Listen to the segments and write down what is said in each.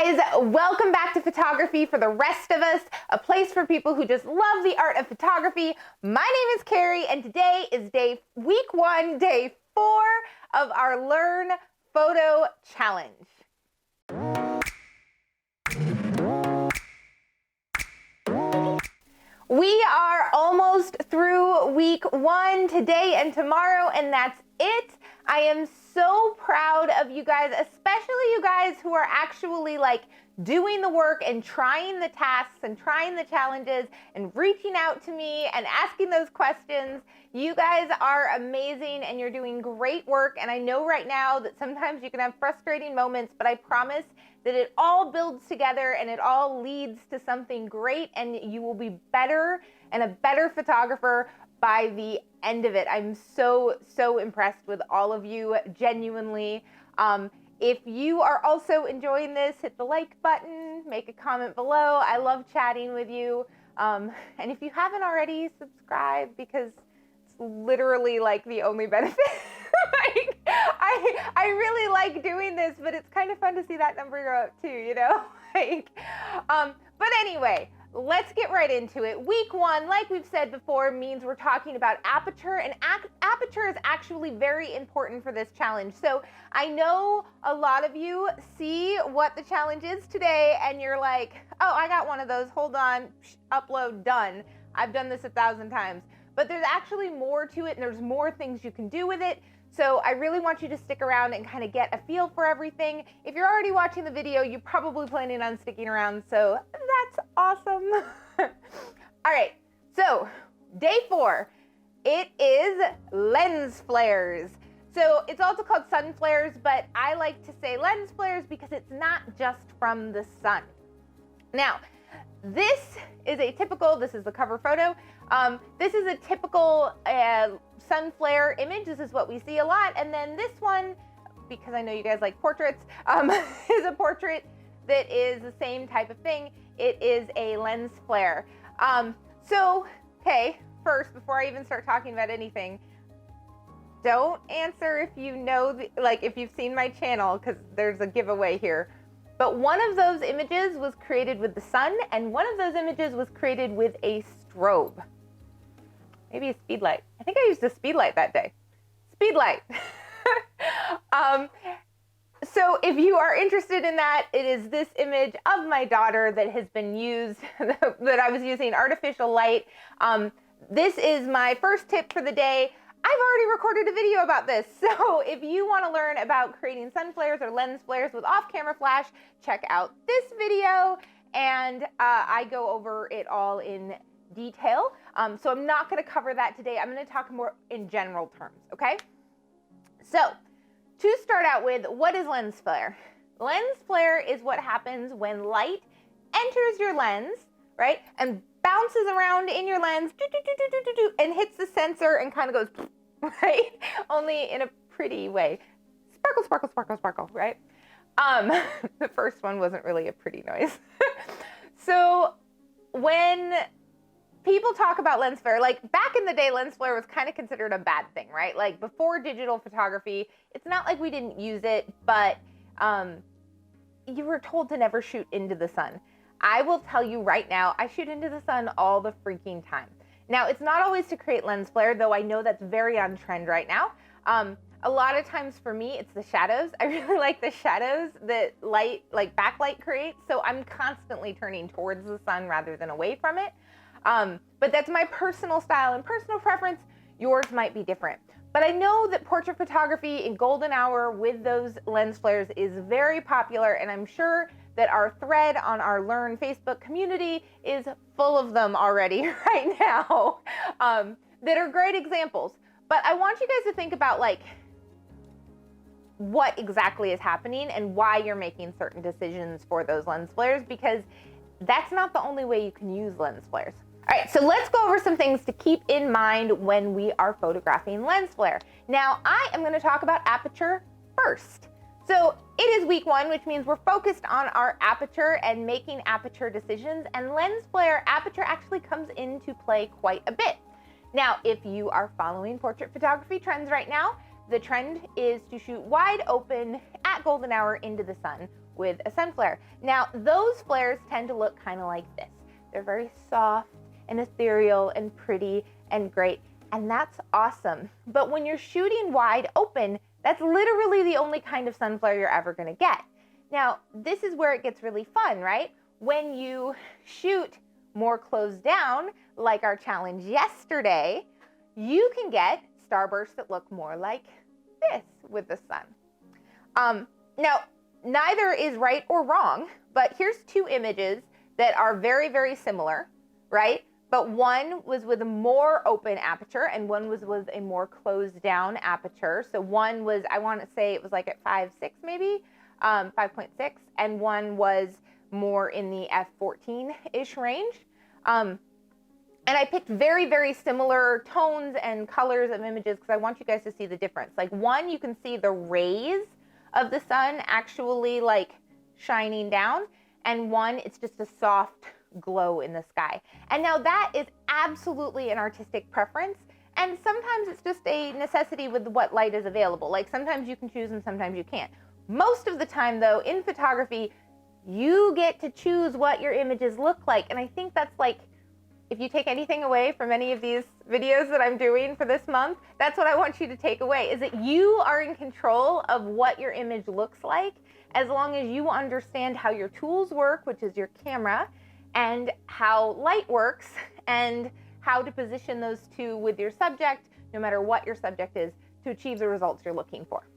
guys, welcome back to Photography for the Rest of Us, a place for people who just love the art of photography. My name is Carrie, and today is week 1, day 4 of our Learn Photo Challenge. We are almost through week 1 today and tomorrow, and that's it. I am so proud of you guys, especially you guys who are actually doing the work and trying the tasks and trying the challenges and reaching out to me and asking those questions. You guys are amazing and you're doing great work. And I know right now that sometimes you can have frustrating moments, but I promise that it all builds together and it all leads to something great, and you will be better and a better photographer by the end of it. I'm so impressed with all of you, genuinely. If you are also enjoying this, hit the like button, make a comment below. I love chatting with you. And if you haven't already, subscribe, because it's literally the only benefit. I really like doing this, but it's kind of fun to see that number go up too, you know? But anyway, let's get right into it. Week 1, like we've said before, means we're talking about aperture, and aperture is actually very important for this challenge. So I know a lot of you see what the challenge is today and you're like, oh, I got one of those, hold on, upload, done. I've done this 1,000 times. But there's actually more to it, and there's more things you can do with it. So I really want you to stick around and kind of get a feel for everything. If you're already watching the video, you're probably planning on sticking around, so that's awesome. All right, so day 4, it is lens flares. So it's also called sun flares, but I like to say lens flares because it's not just from the sun. Now, this is the cover photo. This is a typical sun flare image. This is what we see a lot. And then this one, because I know you guys like portraits, is a portrait that is the same type of thing. It is a lens flare. Okay, first, before I even start talking about anything, don't answer if you know, if you've seen my channel, because there's a giveaway here. But one of those images was created with the sun, and one of those images was created with a strobe. Maybe a speed light. I think I used a speed light that day. Speed light. So if you are interested in that, it is this image of my daughter that has been used, that I was using artificial light. This is my first tip for the day. I've already recorded a video about this, so if you want to learn about creating sun flares or lens flares with off-camera flash, check out this video, and I go over it all in detail. So I'm not going to cover that today. I'm going to talk more in general terms, okay? So to start out with, what is lens flare? Lens flare is what happens when light enters your lens, right, and bounces around in your lens and hits the sensor and kind of goes, right? Only in a pretty way. Sparkle, sparkle, sparkle, sparkle, right? The first one wasn't really a pretty noise. So when people talk about lens flare, back in the day, lens flare was kind of considered a bad thing, right? Before digital photography, it's not like we didn't use it, but you were told to never shoot into the sun. I will tell you right now, I shoot into the sun all the freaking time. Now, it's not always to create lens flare, though I know that's very on trend right now. A lot of times for me, it's the shadows. I really like the shadows that backlight creates, so I'm constantly turning towards the sun rather than away from it. But that's my personal style and personal preference. Yours might be different. But I know that portrait photography in golden hour with those lens flares is very popular, and I'm sure that our thread on our Learn Facebook community is full of them already right now, that are great examples. But I want you guys to think about what exactly is happening and why you're making certain decisions for those lens flares, because that's not the only way you can use lens flares. All right, so let's go over some things to keep in mind when we are photographing lens flare. Now, I am going to talk about aperture first. So it is week 1, which means we're focused on our aperture and making aperture decisions, and lens flare aperture actually comes into play quite a bit. Now, if you are following portrait photography trends right now, the trend is to shoot wide open at golden hour into the sun with a sun flare. Now, those flares tend to look kind of like this. They're very soft and ethereal and pretty and great, and that's awesome. But when you're shooting wide open, that's literally the only kind of sun flare you're ever gonna get. Now, this is where it gets really fun, right? When you shoot more closed down, like our challenge yesterday, you can get starbursts that look more like this with the sun. Now, neither is right or wrong, but here's two images that are very, very similar, right? But one was with a more open aperture and one was with a more closed down aperture. So one was, I want to say it was like at 5.6 maybe, 5.6, and one was more in the f14-ish range. And I picked very, very similar tones and colors of images because I want you guys to see the difference. Like one, you can see the rays of the sun actually like shining down, and one, it's just a soft glow in the sky. And now that is absolutely an artistic preference, and sometimes it's just a necessity with what light is available. Like sometimes you can choose and sometimes you can't. Most of the time though, in photography, you get to choose what your images look like. And I think that's like, if you take anything away from any of these videos that I'm doing for this month, that's what I want you to take away, is that you are in control of what your image looks like, as long as you understand how your tools work, which is your camera, and how light works, and how to position those two with your subject, no matter what your subject is, to achieve the results you're looking for.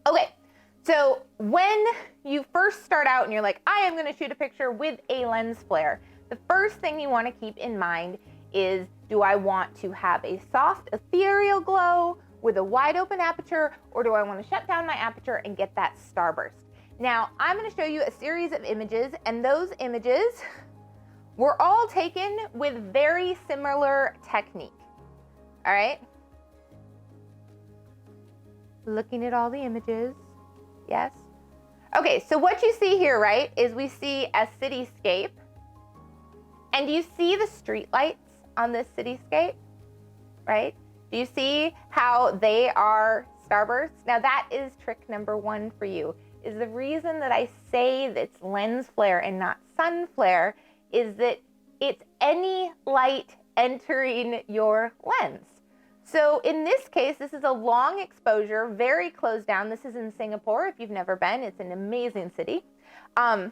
Okay, so when you first start out and you're like, I am gonna shoot a picture with a lens flare, the first thing you wanna keep in mind is, do I want to have a soft ethereal glow with a wide open aperture, or do I wanna shut down my aperture and get that starburst? Now, I'm gonna show you a series of images, and those images were all taken with very similar technique, all right? Looking at all the images, yes? Okay, so what you see here, right, is we see a cityscape. And do you see the street lights on this cityscape, right? Do you see how they are starbursts? Now that is trick number one for you, is the reason that I say that it's lens flare and not sun flare is that it's any light entering your lens. So in this case, this is a long exposure, very closed down. This is in Singapore. If you've never been, it's an amazing city. And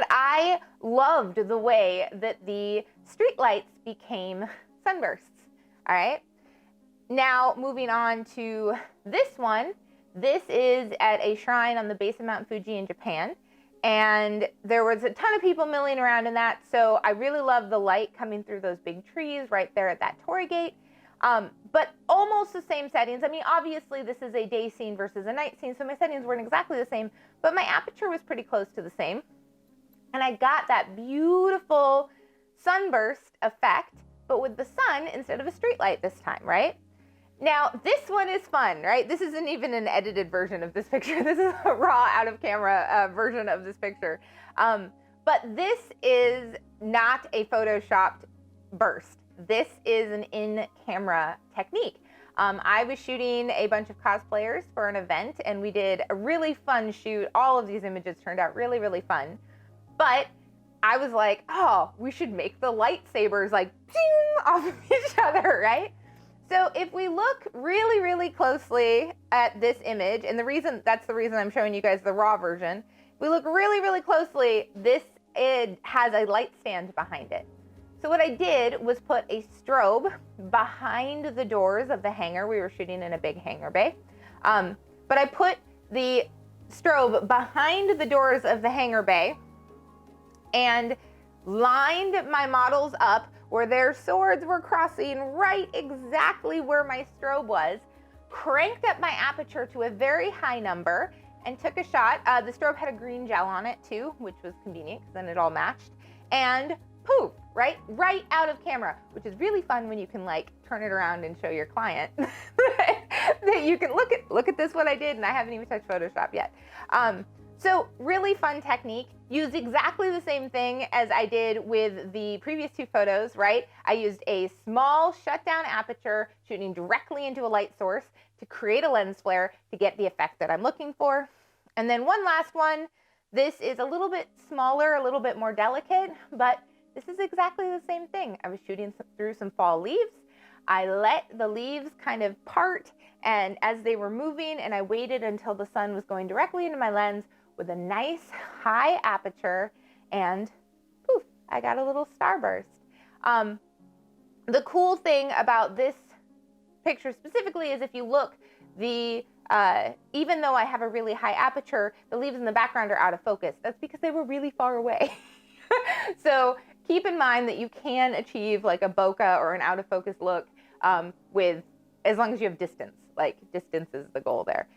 I loved the way that the streetlights became sunbursts, all right? Now, moving on to this one. This is at a shrine on the base of Mount Fuji in Japan. And there was a ton of people milling around in that. So I really love the light coming through those big trees right there at that torii gate. But almost the same settings. I mean, obviously this is a day scene versus a night scene, so my settings weren't exactly the same, but my aperture was pretty close to the same. And I got that beautiful sunburst effect, but with the sun instead of a street light this time, right? Now, this one is fun, right? This isn't even an edited version of this picture. This is a raw out of camera version of this picture. But this is not a photoshopped burst. This is an in-camera technique. I was shooting a bunch of cosplayers for an event, and we did a really fun shoot. All of these images turned out really, really fun. But I was like, oh, we should make the lightsabers like ping off of each other, right? So if we look really, really closely at this image, and that's the reason I'm showing you guys the raw version. If we look really, really closely, it has a light stand behind it. So what I did was put a strobe behind the doors of the hangar. We were shooting in a big hangar bay. But I put the strobe behind the doors of the hangar bay and lined my models up where their swords were crossing right exactly where my strobe was, cranked up my aperture to a very high number, and took a shot. The strobe had a green gel on it too, which was convenient because then it all matched. And poof, right out of camera, which is really fun when you can like turn it around and show your client that you can look at this, what I did, and I haven't even touched Photoshop yet. So really fun technique. Used exactly the same thing as I did with the previous two photos, right? I used a small shutdown aperture shooting directly into a light source to create a lens flare to get the effect that I'm looking for. And then one last one. This is a little bit smaller, a little bit more delicate, but this is exactly the same thing. I was shooting through some fall leaves. I let the leaves kind of part, and as they were moving, and I waited until the sun was going directly into my lens with a nice high aperture, and poof, I got a little starburst. The cool thing about this picture specifically is if you look, even though I have a really high aperture, the leaves in the background are out of focus. That's because they were really far away. So keep in mind that you can achieve like a bokeh or an out of focus look with, as long as you have distance. Like distance is the goal there.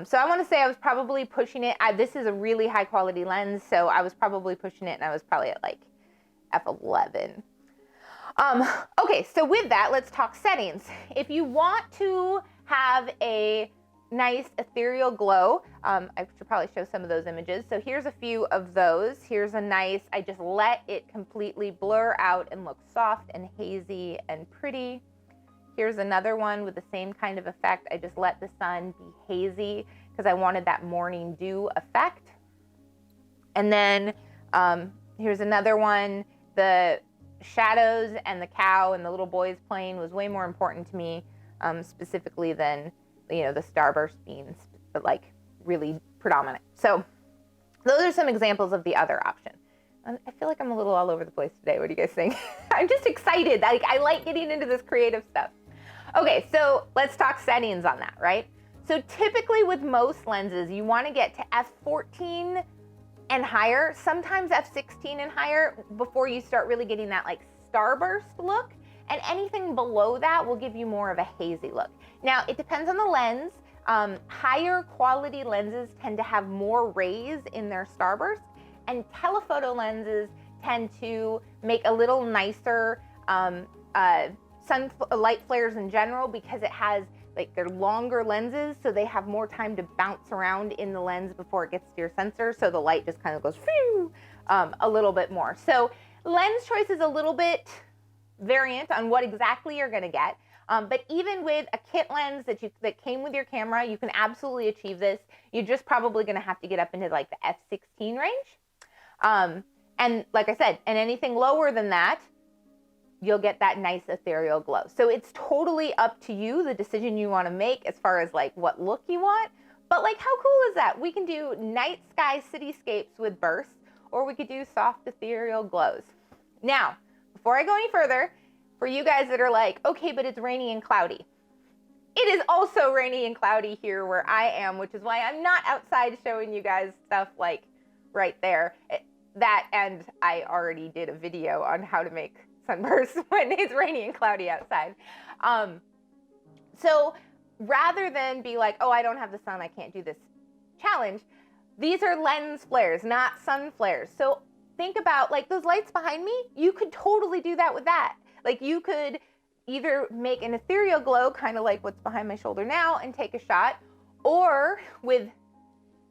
So I want to say I was probably pushing it. This is a really high quality lens, so I was probably pushing it, and I was probably at like f11. Okay, so with that, let's talk settings. If you want to have a nice ethereal glow, I should probably show some of those images. So here's a few of those. Here's a nice, I just let it completely blur out and look soft and hazy and pretty. Here's another one with the same kind of effect. I just let the sun be hazy because I wanted that morning dew effect. And then here's another one. The shadows and the cow and the little boys playing was way more important to me, specifically than, you know, the starburst being like really predominant. So those are some examples of the other option. I feel like I'm a little all over the place today. What do you guys think? I'm just excited. Like, I like getting into this creative stuff. Okay, so let's talk settings on that, right? So typically with most lenses, you want to get to f14 and higher, sometimes f16 and higher, before you start really getting that like starburst look. And anything below that will give you more of a hazy look. Now, it depends on the lens. Higher quality lenses tend to have more rays in their starburst, and telephoto lenses tend to make a little nicer light flares in general, because it has, like, they're longer lenses, so they have more time to bounce around in the lens before it gets to your sensor, so the light just kind of goes phew, a little bit more. So lens choice is a little bit variant on what exactly you're going to get, but even with a kit lens that came with your camera, you can absolutely achieve this. You're just probably going to have to get up into like the f16 range, and like I said, and anything lower than that, you'll get that nice ethereal glow. So it's totally up to you, the decision you want to make as far as like what look you want. But like, how cool is that? We can do night sky cityscapes with bursts, or we could do soft ethereal glows. Now, before I go any further, for you guys that are like, okay, but it's rainy and cloudy. It is also rainy and cloudy here where I am, which is why I'm not outside showing you guys stuff like right there. That, and I already did a video on how to make sunbursts when it's rainy and cloudy outside. So rather than be like, oh, I don't have the sun, I can't do this challenge, these are lens flares, not sun flares. So think about like those lights behind me, you could totally do that with that. Like you could either make an ethereal glow, kind of like what's behind my shoulder now, and take a shot, or with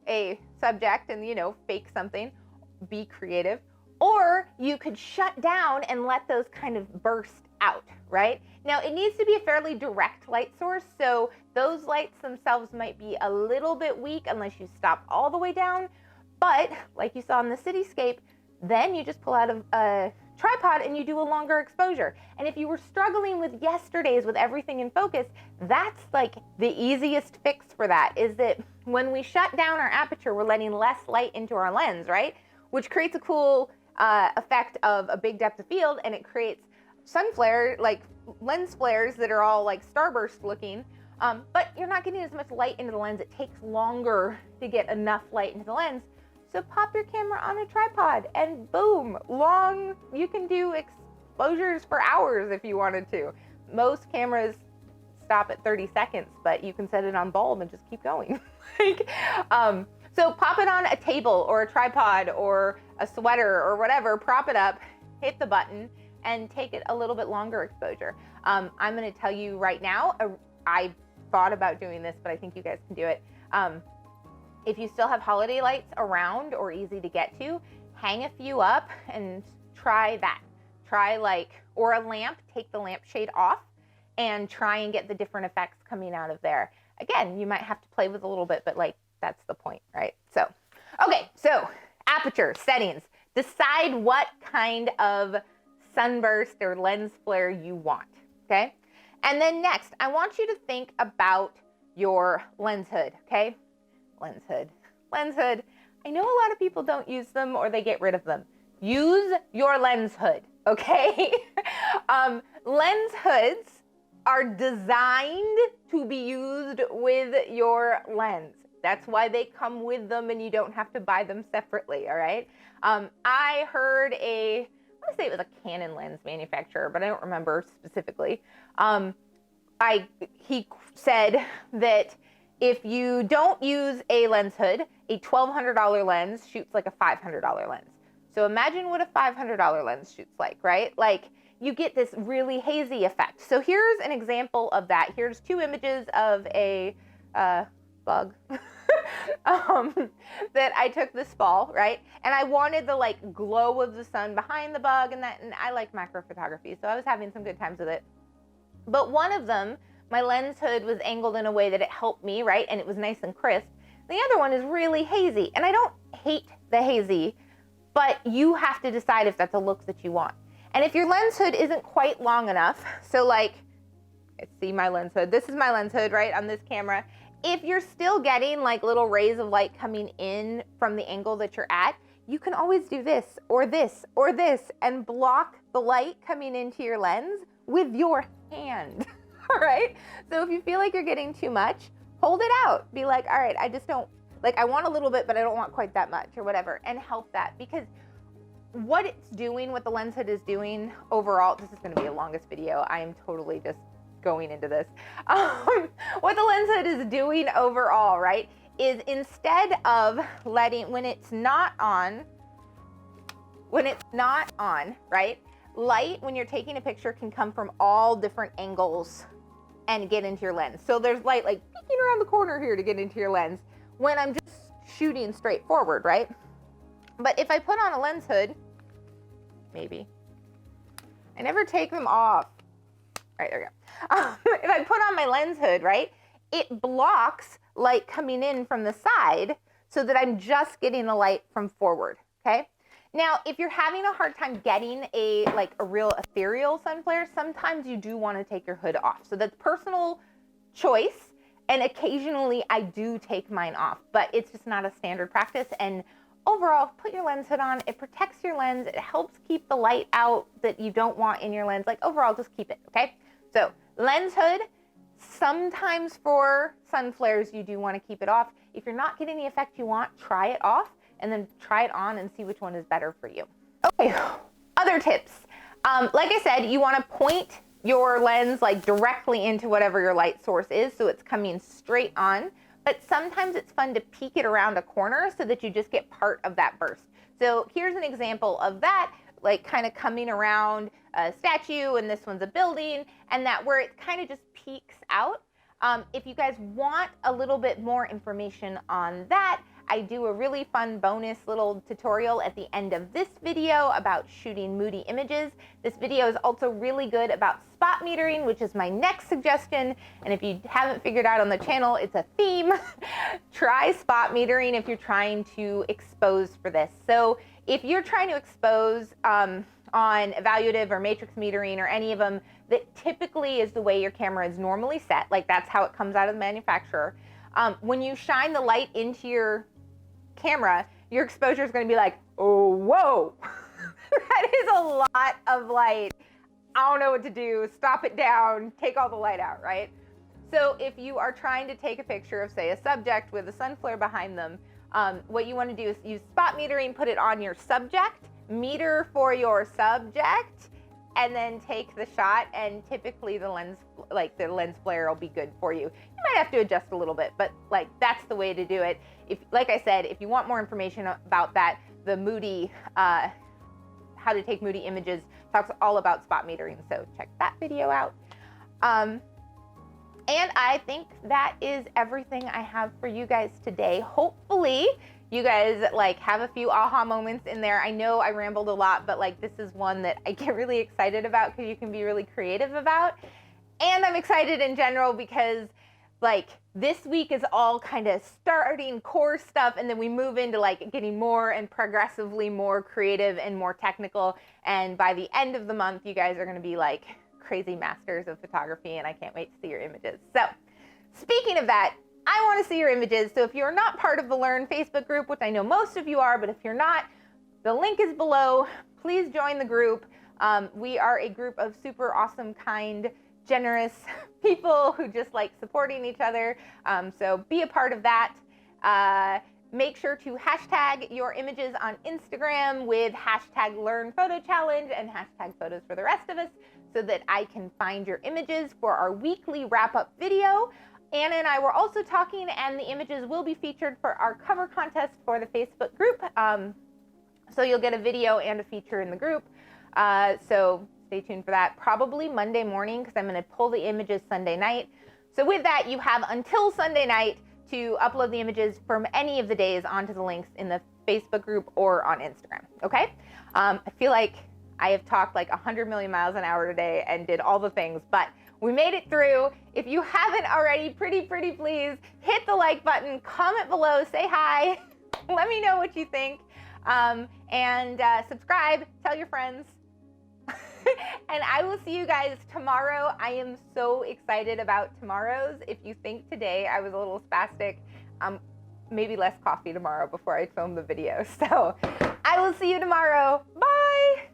a subject and, you know, fake something, be creative. Or you could shut down and let those kind of burst out, right? Now, it needs to be a fairly direct light source, so those lights themselves might be a little bit weak unless you stop all the way down. But like you saw in the cityscape, then you just pull out a tripod and you do a longer exposure. And if you were struggling with yesterday's with everything in focus, that's like the easiest fix for that, is that when we shut down our aperture, we're letting less light into our lens, right? Which creates a cool effect of a big depth of field, and it creates sun flare, like lens flares that are all like starburst looking, but you're not getting as much light into the lens. It takes longer to get enough light into the lens. So pop your camera on a tripod and boom, you can do exposures for hours if you wanted to. Most cameras stop at 30 seconds, but you can set it on bulb and just keep going. So pop it on a table or a tripod or a sweater or whatever, prop it up, hit the button, and take it a little bit longer exposure. I'm gonna tell you right now, I thought about doing this, but I think you guys can do it. If you still have holiday lights around or easy to get to, hang a few up and try that. Or a lamp, take the lampshade off and try and get the different effects coming out of there. Again, you might have to play with a little bit, but like That's the point, right? So, okay, so aperture settings. Decide what kind of sunburst or lens flare you want, okay? And then next, I want you to think about your lens hood, okay? Lens hood. I know a lot of people don't use them or they get rid of them. Use your lens hood, okay? Lens hoods are designed to be used with your lens. That's why they come with them and you don't have to buy them separately, all right? I heard I want to say it was a Canon lens manufacturer, but I don't remember specifically. He said that if you don't use a lens hood, a $1,200 lens shoots like a $500 lens. So imagine what a $500 lens shoots like, right? Like you get this really hazy effect. So here's an example of that. Here's two images of a bug that I took this fall, right? And I wanted the like glow of the sun behind the bug and I like macro photography, so I was having some good times with it. But one of them, my lens hood was angled in a way that it helped me, right? And it was nice and crisp. The other one is really hazy, and I don't hate the hazy, but you have to decide if that's a look that you want. And if your lens hood isn't quite long enough, so like, see my lens hood, this is my lens hood, right, on this camera. If you're still getting like little rays of light coming in from the angle that you're at, you can always do this or this or this and block the light coming into your lens with your hand, all right? So if you feel like you're getting too much, hold it out. Be like, all right, I just don't, like I want a little bit, but I don't want quite that much or whatever, and help that. Because what it's doing, what the lens hood is doing overall, this is gonna be the longest video. I am totally just going into this. What the lens hood is doing overall, right, is instead of letting, when it's not on, right, light when you're taking a picture can come from all different angles and get into your lens. So there's light like peeking around the corner here to get into your lens when I'm just shooting straight forward, right? But if I put on a lens hood, maybe, I never take them off. All right, there we go. If I put on my lens hood, right, it blocks light coming in from the side so that I'm just getting the light from forward, okay? Now, if you're having a hard time getting a real ethereal sun flare, sometimes you do want to take your hood off. So that's personal choice, and occasionally I do take mine off, but it's just not a standard practice. And overall, put your lens hood on. It protects your lens. It helps keep the light out that you don't want in your lens. Like overall, just keep it, okay? So lens hood, sometimes for sun flares, you do want to keep it off. If you're not getting the effect you want, try it off and then try it on and see which one is better for you. Okay, other tips. Like I said, you want to point your lens like directly into whatever your light source is so it's coming straight on. But sometimes it's fun to peek it around a corner so that you just get part of that burst. So here's an example of that, like kind of coming around a statue, and this one's a building, and that where it kind of just peeks out. If you guys want a little bit more information on that, I do a really fun bonus little tutorial at the end of this video about shooting moody images. This video is also really good about spot metering, which is my next suggestion. And if you haven't figured out on the channel, it's a theme. Try spot metering if you're trying to expose for this. So if you're trying to expose on evaluative or matrix metering or any of them, that typically is the way your camera is normally set, like that's how it comes out of the manufacturer. When you shine the light into your camera, your exposure is going to be like, oh, whoa, that is a lot of light. I don't know what to do. Stop it down, take all the light out, right? So if you are trying to take a picture of, say, a subject with a sun flare behind them, what you want to do is use spot metering, put it on your subject, meter for your subject, and then take the shot, and typically the lens flare will be good for you. You might have to adjust a little bit, but like that's the way to do it. If, like I said, if you want more information about that, the moody, how to take moody images talks all about spot metering, so check that video out. And I think that is everything I have for you guys today. Hopefully you guys like have a few aha moments in there. I know I rambled a lot, but like this is one that I get really excited about because you can be really creative about. And I'm excited in general because like this week is all kind of starting core stuff, and then we move into like getting more and progressively more creative and more technical. And by the end of the month, you guys are going to be like crazy masters of photography, and I can't wait to see your images. So speaking of that, I want to see your images. So if you're not part of the Learn Facebook group, which I know most of you are, but if you're not, the link is below. Please join the group. We are a group of super awesome, kind, generous people who just like supporting each other. So be a part of that. Make sure to hashtag your images on Instagram with hashtag LearnPhotoChallenge and hashtag photos for the rest of us so that I can find your images for our weekly wrap-up video. Anna and I were also talking, and the images will be featured for our cover contest for the Facebook group. So you'll get a video and a feature in the group. So stay tuned for that. Probably Monday morning, because I'm going to pull the images Sunday night. So with that, you have until Sunday night to upload the images from any of the days onto the links in the Facebook group or on Instagram. Okay? I feel like I have talked like 100 million miles an hour today and did all the things, but we made it through. If you haven't already, pretty please hit the like button, comment below, say hi, let me know what you think, and subscribe, tell your friends. And I will see you guys tomorrow. I am so excited about tomorrow's. If you think today I was a little spastic, maybe less coffee tomorrow before I film the video. So I will see you tomorrow. Bye.